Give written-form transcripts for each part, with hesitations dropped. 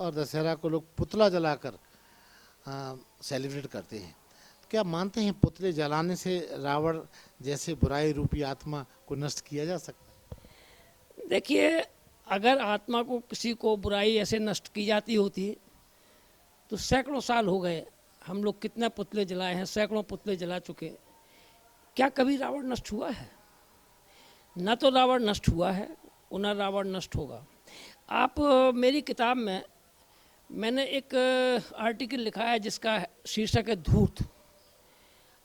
और दशहरा को लोग पुतला जलाकर सेलिब्रेट करते हैं। क्या मानते हैं पुतले जलाने से रावण जैसे बुराई रूपी आत्मा को नष्ट किया जा सकता है? देखिए, अगर आत्मा को किसी को बुराई ऐसे नष्ट की जाती होती तो सैकड़ों साल हो गए, हम लोग कितने पुतले जलाए हैं, सैकड़ों पुतले जला चुके। क्या कभी रावण नष्ट हुआ है? न तो रावण नष्ट हुआ है और न रावण नष्ट होगा। आप मेरी किताब में मैंने एक आर्टिकल लिखा है जिसका शीर्षक है धूर्त।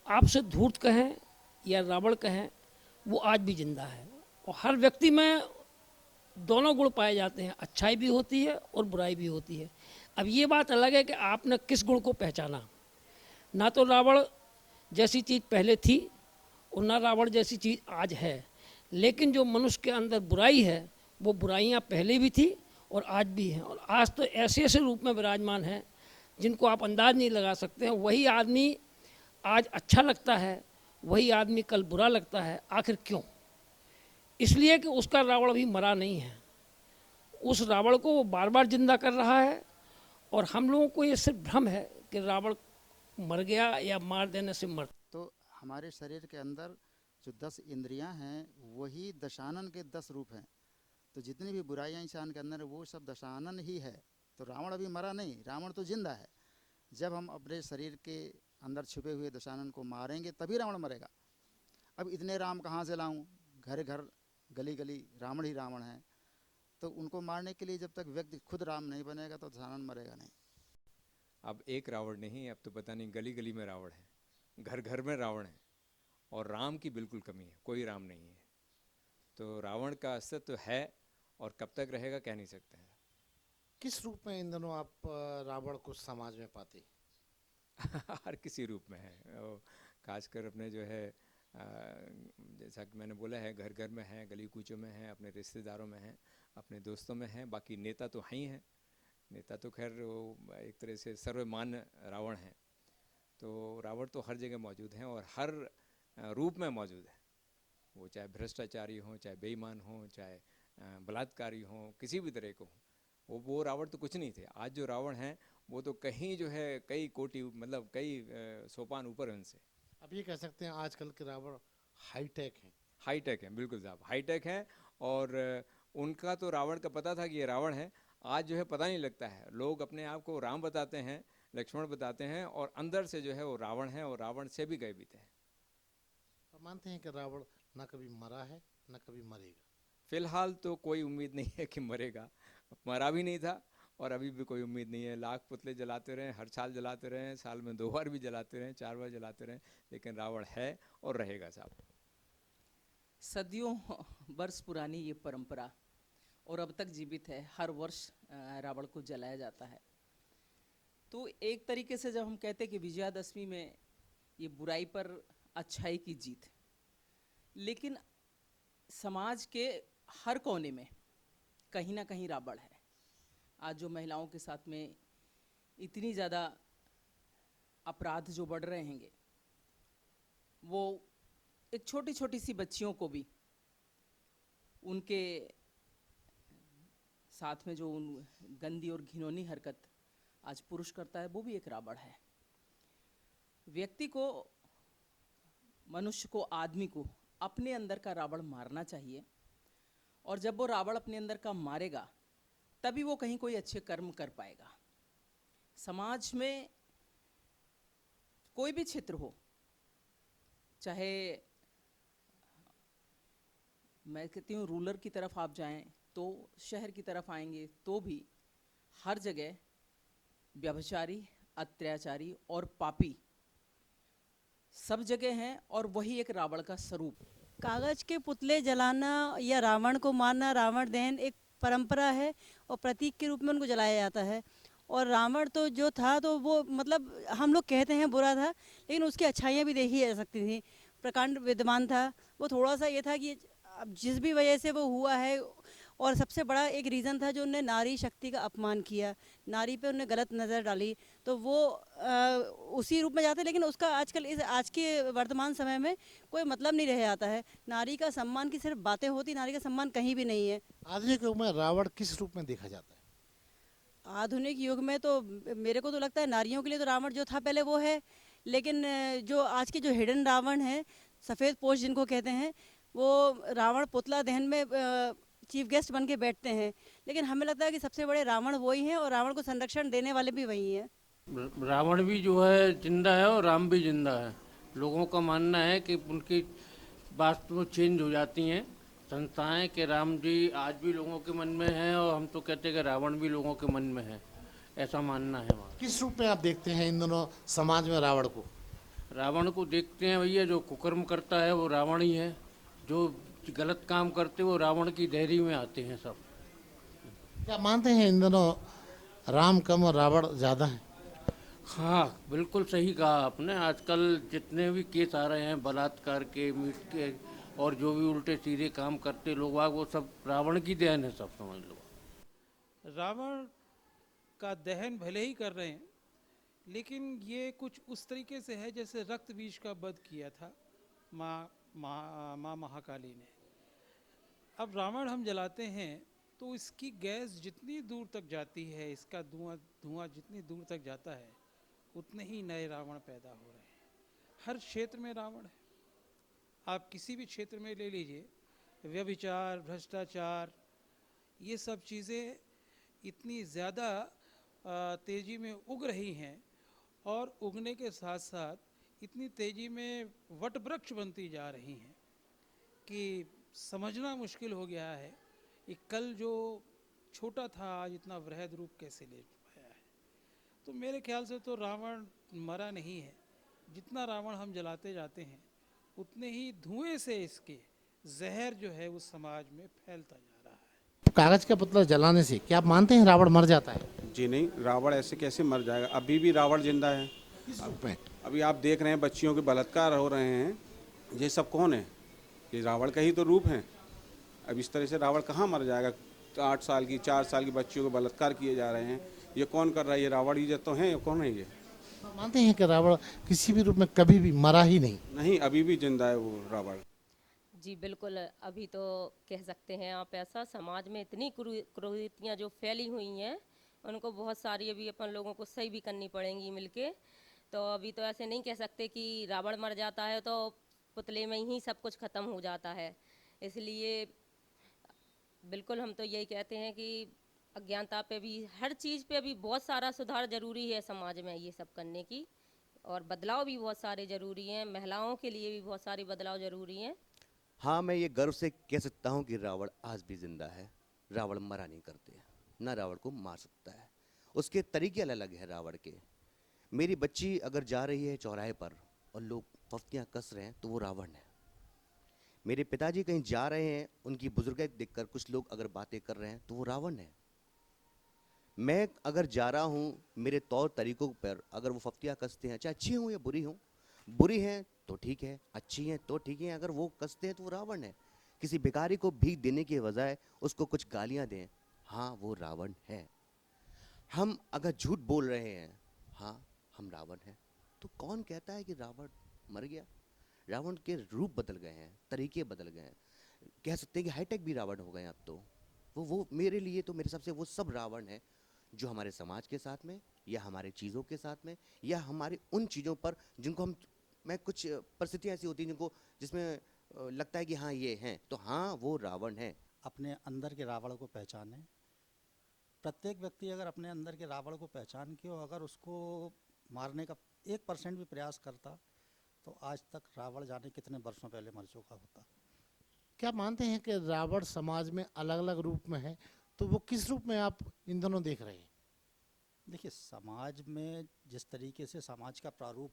आपसे धूर्त कहें या रावण कहें, वो आज भी जिंदा है और हर व्यक्ति में दोनों गुण पाए जाते हैं, अच्छाई भी होती है और बुराई भी होती है। अब ये बात अलग है कि आपने किस गुण को पहचाना। ना तो रावण जैसी चीज़ पहले थी और ना रावण जैसी चीज़ आज है, लेकिन जो मनुष्य के अंदर बुराई है वो बुराइयाँ पहले भी थी और आज भी हैं, और आज तो ऐसे ऐसे रूप में विराजमान हैं जिनको आप अंदाज नहीं लगा सकते हैं। वही आदमी आज अच्छा लगता है, वही आदमी कल बुरा लगता है। आखिर क्यों? इसलिए कि उसका रावण अभी मरा नहीं है। उस रावण को वो बार बार जिंदा कर रहा है और हम लोगों को ये सिर्फ भ्रम है कि रावण मर गया या मार देने से मर। तो हमारे शरीर के अंदर जो 10 इंद्रियां हैं वही दशानन के 10 रूप हैं। तो जितनी भी बुराइयां इंसान के अंदर है वो सब दशानन ही है। तो रावण अभी मरा नहीं, रावण तो जिंदा है। जब हम अपने शरीर के अंदर छुपे हुए दशानन को मारेंगे तभी रावण मरेगा। अब इतने राम कहाँ से लाऊं? घर घर गली गली रावण ही रावण है। तो उनको मारने के लिए जब तक व्यक्ति खुद राम नहीं बनेगा तो दशानन मरेगा नहीं। अब एक रावण नहीं, अब तो पता नहीं गली गली में रावण है, घर घर में रावण है, और राम की बिल्कुल कमी है, कोई राम नहीं है। तो रावण का अस्तित्व है और कब तक रहेगा कह नहीं सकते हैं। किस रूप में इन दिनों आप रावण को समाज में पाते हैं? हर किसी रूप में है, खासकर अपने जो है जैसा कि मैंने बोला है, घर घर में है, गली कूचों में है, अपने रिश्तेदारों में है, अपने दोस्तों में है। बाकी नेता तो हैं ही हैं। नेता तो खैर वो एक तरह से सर्वमान्य रावण है। तो रावण तो हर जगह मौजूद हैं और हर रूप में मौजूद है। वो चाहे भ्रष्टाचारी हों, चाहे बेईमान हों, चाहे बलात्कारी हों, किसी भी तरह को हों, वो रावण तो कुछ नहीं थे। आज जो रावण हैं वो तो कहीं जो है कई कोटि, मतलब कई सोपान ऊपर हैं उनसे। अब ये कह सकते हैं आजकल के रावण हाईटेक हैं। हाईटेक हैं, बिल्कुल साहब, हाईटेक हैं। और उनका तो रावण का पता था कि ये रावण है। आज जो है पता नहीं लगता है। लोग अपने आप को राम बताते हैं, लक्ष्मण बताते हैं, और अंदर से जो है वो रावण है और रावण से भी गए बीते हैं। तो मानते हैं कि रावण न कभी मरा है न कभी मरेगा। फिलहाल तो कोई उम्मीद नहीं है कि मरेगा। मरा भी नहीं था और अभी भी कोई उम्मीद नहीं है। लाख पुतले जलाते रहें, हर साल जलाते रहें, साल में 2 बार भी जलाते रहें, 4 बार जलाते रहें, लेकिन रावण है और रहेगा साहब। सदियों वर्ष पुरानी ये परंपरा और अब तक जीवित है। हर वर्ष रावण को जलाया जाता है। तो एक तरीके से जब हम कहते हैं कि विजयादशमी में ये बुराई पर अच्छाई की जीत, लेकिन समाज के हर कोने में कहीं ना कहीं रावण है। आज जो महिलाओं के साथ में इतनी ज़्यादा अपराध जो बढ़ रहे हैंगे, वो एक छोटी छोटी सी बच्चियों को भी उनके साथ में जो उन गंदी और घिनौनी हरकत आज पुरुष करता है, वो भी एक रावण है। व्यक्ति को, मनुष्य को, आदमी को अपने अंदर का रावण मारना चाहिए, और जब वो रावण अपने अंदर का मारेगा तभी वो कहीं कोई अच्छे कर्म कर पाएगा। समाज में कोई भी क्षेत्र हो, चाहे मैं कहती हूँ रूरल की तरफ आप जाएं तो शहर की तरफ आएंगे तो भी हर जगह व्यभिचारी, अत्याचारी और पापी सब जगह हैं, और वही एक रावण का स्वरूप। कागज के पुतले जलाना या रावण को मारना, रावण दहन एक परंपरा है और प्रतीक के रूप में उनको जलाया जाता है। और रावण तो जो था तो वो मतलब हम लोग कहते हैं बुरा था, लेकिन उसकी अच्छाइयाँ भी देखी जा सकती थी। प्रकांड विद्यमान था। वो थोड़ा सा ये था कि अब जिस भी वजह से वो हुआ है, और सबसे बड़ा एक रीज़न था जो उन्होंने नारी शक्ति का अपमान किया, नारी पे उन्होंने गलत नज़र डाली, तो वो उसी रूप में जाते। लेकिन उसका आजकल इस आज के वर्तमान समय में कोई मतलब नहीं रह जाता है। नारी का सम्मान की सिर्फ बातें होती, नारी का सम्मान कहीं भी नहीं है। आधुनिक युग में रावण किस रूप में देखा जाता है? आधुनिक युग में तो मेरे को तो लगता है नारियों के लिए तो रावण जो था पहले वो है, लेकिन जो आज के जो हिडन रावण है, सफ़ेद पोश जिनको कहते हैं, वो रावण पुतला दहन में चीफ गेस्ट बन के बैठते हैं। लेकिन हमें लगता है कि सबसे बड़े रावण वही हैं और रावण को संरक्षण देने वाले भी वही हैं। रावण भी जो है जिंदा है और राम भी जिंदा है। लोगों का मानना है कि उनकी बात तो चेंज हो जाती हैं संस्थाएं, कि राम जी आज भी लोगों के मन में हैं और हम तो कहते हैं कि रावण भी लोगों के मन में है, ऐसा मानना है हमारा। किस रूप में आप देखते हैं इन दोनों समाज में रावण को? रावण को देखते हैं भैया, जो कुकर्म करता है वो रावण ही है, जो गलत काम करते वो रावण की देहरी में आते हैं सब। क्या मानते हैं इन दोनों राम कम और रावण ज़्यादा है? हाँ बिल्कुल सही कहा आपने। आजकल जितने भी केस आ रहे हैं बलात्कार के, मीट के, और जो भी उल्टे सीधे काम करते लोग वो सब रावण की देन है, सब समझ लो। रावण का दहन भले ही कर रहे हैं, लेकिन ये कुछ उस तरीके से है जैसे रक्त बीज का वध किया था माँ महाकाली ने। अब रावण हम जलाते हैं तो इसकी गैस जितनी दूर तक जाती है, इसका धुआं जितनी दूर तक जाता है, उतने ही नए रावण पैदा हो रहे हैं। हर क्षेत्र में रावण है, आप किसी भी क्षेत्र में ले लीजिए, व्यभिचार, भ्रष्टाचार, ये सब चीज़ें इतनी ज़्यादा तेज़ी में उग रही हैं और उगने के साथ साथ इतनी तेज़ी में वट वृक्ष बनती जा रही हैं कि समझना मुश्किल हो गया है कि कल जो छोटा था आज इतना वृहद रूप कैसे ले पाया है। तो मेरे ख्याल से तो रावण मरा नहीं है। जितना रावण हम जलाते जाते हैं उतने ही धुएं से इसके जहर जो है उस समाज में फैलता जा रहा है। कागज का पुतला जलाने से क्या आप मानते हैं रावण मर जाता है? जी नहीं, रावण ऐसे कैसे मर जाएगा? अभी भी रावण जिंदा है। किस रूप में? अभी आप देख रहे हैं बच्चियों के बलात्कार हो रहे हैं, ये सब कौन है? ये रावण का ही तो रूप है। अब इस तरह से रावण कहाँ मर जाएगा? 8 साल की 4 साल की बच्चियों को बलात्कार किए जा रहे हैं, ये कौन कर रहा है? ये रावण ही तो हैं, ये कौन है? ये मानते हैं कि रावण किसी भी रूप में कभी भी मरा ही नहीं? नहीं, अभी भी जिंदा है वो रावण। जी बिल्कुल, अभी तो कह सकते हैं आप ऐसा। समाज में इतनी कुरीतियाँ जो फैली हुई हैं, उनको बहुत सारी अभी अपन लोगों को सही भी करनी पड़ेंगी मिलके। तो अभी तो ऐसे नहीं कह सकते कि रावण मर जाता है तो पुतले में ही सब कुछ ख़त्म हो जाता है। इसलिए बिल्कुल हम तो यही कहते हैं कि अज्ञानता पे भी, हर चीज़ पे अभी बहुत सारा सुधार ज़रूरी है समाज में, ये सब करने की, और बदलाव भी बहुत सारे ज़रूरी हैं। महिलाओं के लिए भी बहुत सारे बदलाव ज़रूरी हैं। हाँ, मैं ये गर्व से कह सकता हूँ कि रावण आज भी जिंदा है। रावण मरा नहीं करते, ना रावण को मार सकता है। उसके तरीके अलग अलग है रावण के। मेरी बच्ची अगर जा रही है चौराहे पर और लोग पफ्तियाँ कस रहे हैं तो वो रावण है। मेरे पिताजी कहीं जा रहे हैं, उनकी बुजुर्ग देखकर कुछ लोग अगर बातें कर रहे हैं तो वो रावण है। मैं अगर जा रहा हूँ, मेरे तौर तरीकों पर अगर वो पफ्तियाँ कसते हैं, चाहे अच्छी हों या बुरी हों, बुरी हैं तो ठीक है, अच्छी हैं तो ठीक है, अगर वो कसते हैं तो वो रावण है। किसी भिखारी को भीख देने के बजाय उसको कुछ गालियाँ दें, हाँ वो रावण है। हम अगर झूठ बोल रहे हैं, हाँ हम रावण हैं। तो कौन कहता है कि रावण मर गया? रावण के रूप बदल गए हैं, तरीके बदल गए हैं, कह सकते हैं कि हाईटेक भी रावण हो गए हैं अब तो। वो मेरे लिए तो मेरे हिसाब से वो सब रावण है जो हमारे समाज के साथ में या हमारे चीज़ों के साथ में या हमारे उन चीज़ों पर जिनको मैं कुछ परिस्थितियाँ ऐसी होती हैं जिनको जिसमें लगता है कि हाँ ये हैं, तो हाँ वो रावण है। अपने अंदर के रावण को पहचाने। प्रत्येक व्यक्ति अगर अपने अंदर के रावण को पहचान के और अगर उसको मारने का 1% भी प्रयास करता तो आज तक रावण जाने कितने वर्षों पहले मर चुका होता। क्या मानते हैं कि रावण समाज में अलग अलग रूप में है, तो वो किस रूप में आप इन दोनों देख रहे हैं? देखिए, समाज में जिस तरीके से समाज का प्रारूप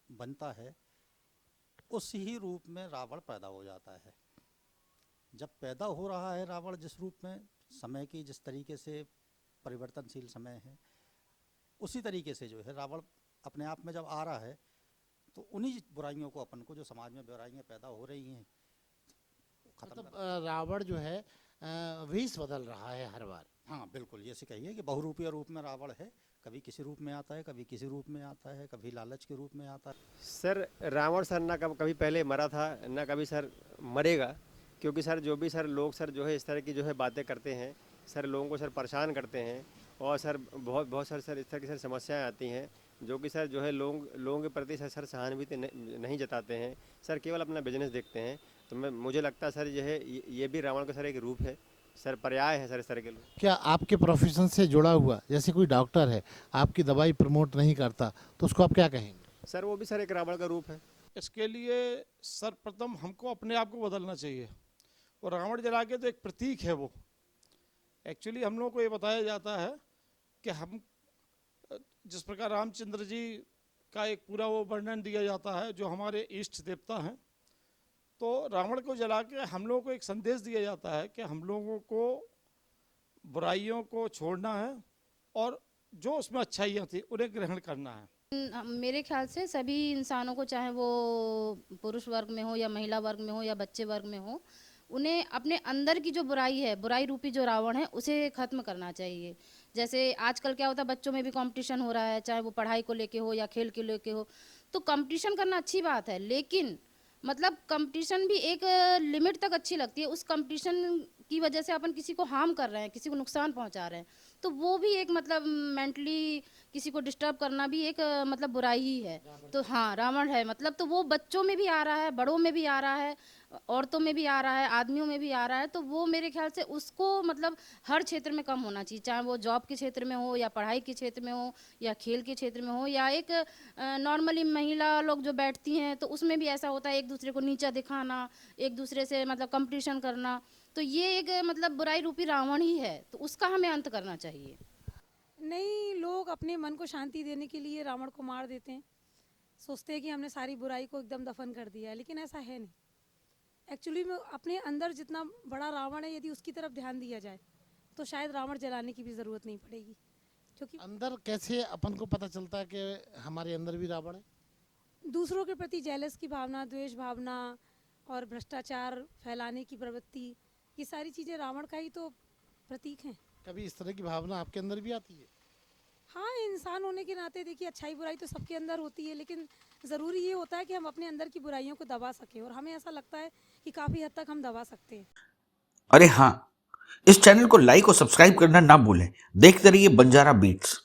बनता है उसी ही रूप में रावण पैदा हो जाता है। जब पैदा हो रहा है रावण जिस रूप में, समय की जिस तरीके से परिवर्तनशील समय है, उसी तरीके से जो है रावण अपने आप में जब आ रहा है तो उन्हीं बुराइयों को अपन को जो समाज में बुराइयां पैदा हो रही हैं खत्म मतलब रावण जो है वेश बदल रहा है हर बार। हाँ बिल्कुल, ये से कहिए कि बहुरूपीय रूप में रावण है। कभी किसी रूप में आता है, कभी किसी रूप में आता है, कभी लालच के रूप में आता है। सर रावण सर ना कभी पहले मरा था ना कभी सर मरेगा, क्योंकि सर जो भी सर लोग सर जो है इस तरह की जो है बातें करते हैं, सर लोगों को सर परेशान करते हैं और सर बहुत बहुत सारे सर इस तरह की सर समस्याएं आती हैं जो कि सर जो है लोगों के प्रति सर सहानुभूति नहीं जताते हैं, सर केवल अपना बिजनेस देखते हैं। तो मुझे लगता है सर जो है ये भी रावण का सर एक रूप है सर, पर्याय है सर इस तरह के लोग। क्या आपके प्रोफेशन से जुड़ा हुआ जैसे कोई डॉक्टर है आपकी दवाई प्रमोट नहीं करता तो उसको आप क्या कहेंगे? सर वो भी सर एक रावण का रूप है। इसके लिए सर्वप्रथम हमको अपने आप को बदलना चाहिए और रावण जला के तो एक प्रतीक है वो। एक्चुअली हम लोगों को ये बताया जाता है कि हम जिस प्रकार रामचंद्र जी का एक पूरा वो वर्णन दिया जाता है जो हमारे इष्ट देवता हैं, तो रावण को जला के हम लोगों को एक संदेश दिया जाता है कि हम लोगों को बुराइयों को छोड़ना है और जो उसमें अच्छाइयाँ थी उन्हें ग्रहण करना है। मेरे ख्याल से सभी इंसानों को, चाहे वो पुरुष वर्ग में हो या महिला वर्ग में हो या बच्चे वर्ग में हो, उन्हें अपने अंदर की जो बुराई है, बुराई रूपी जो रावण है, उसे खत्म करना चाहिए। जैसे आजकल क्या होता है, बच्चों में भी कंपटीशन हो रहा है, चाहे वो पढ़ाई को लेके हो या खेल के लेके हो। तो कंपटीशन करना अच्छी बात है, लेकिन मतलब कंपटीशन भी एक लिमिट तक अच्छी लगती है। उस कंपटीशन की वजह से अपन किसी को हार्म कर रहे हैं, किसी को नुकसान पहुंचा रहे हैं, तो वो भी एक मतलब मेंटली किसी को डिस्टर्ब करना भी एक मतलब बुराई ही है। तो हाँ, रावण है मतलब, तो वो बच्चों में भी आ रहा है, बड़ों में भी आ रहा है, औरतों में भी आ रहा है, आदमियों में भी आ रहा है। तो वो मेरे ख्याल से उसको मतलब हर क्षेत्र में कम होना चाहिए, चाहे वो जॉब के क्षेत्र में हो या पढ़ाई के क्षेत्र में हो या खेल के क्षेत्र में हो या एक नॉर्मली महिला लोग जो बैठती हैं तो उसमें भी ऐसा होता है, एक दूसरे को नीचा दिखाना, एक दूसरे से मतलब कंपटीशन करना। तो ये एक मतलब बुराई रूपी रावण ही है, तो उसका हमें अंत करना चाहिए। नहीं, लोग अपने मन को शांति देने के लिए रावण को मार देते हैं, सोचते हैं कि हमने सारी बुराई को एकदम दफन कर दिया है, लेकिन ऐसा है नहीं। एक्चुअली में अपने अंदर जितना बड़ा रावण है, यदि उसकी तरफ ध्यान दिया जाए तो शायद रावण जलाने की भी ज़रूरत नहीं पड़ेगी। क्योंकि अंदर कैसे अपन को पता चलता है कि हमारे अंदर भी रावण है? दूसरों के प्रति जेलस की भावना, द्वेष भावना और भ्रष्टाचार फैलाने की प्रवृत्ति, ये सारी चीज़ें रावण का ही तो प्रतीक हैं। कभी इस तरह की भावना आपके अंदर भी आती है? हाँ, इंसान होने के नाते देखिए अच्छाई बुराई तो सबके अंदर होती है, लेकिन ज़रूरी ये होता है कि हम अपने अंदर की बुराइयों को दबा सकें, और हमें ऐसा लगता है कि काफ़ी हद तक हम दबा सकते हैं। अरे हाँ, इस चैनल को लाइक और सब्सक्राइब करना ना भूलें। देखते रहिए बंजारा बीट्स।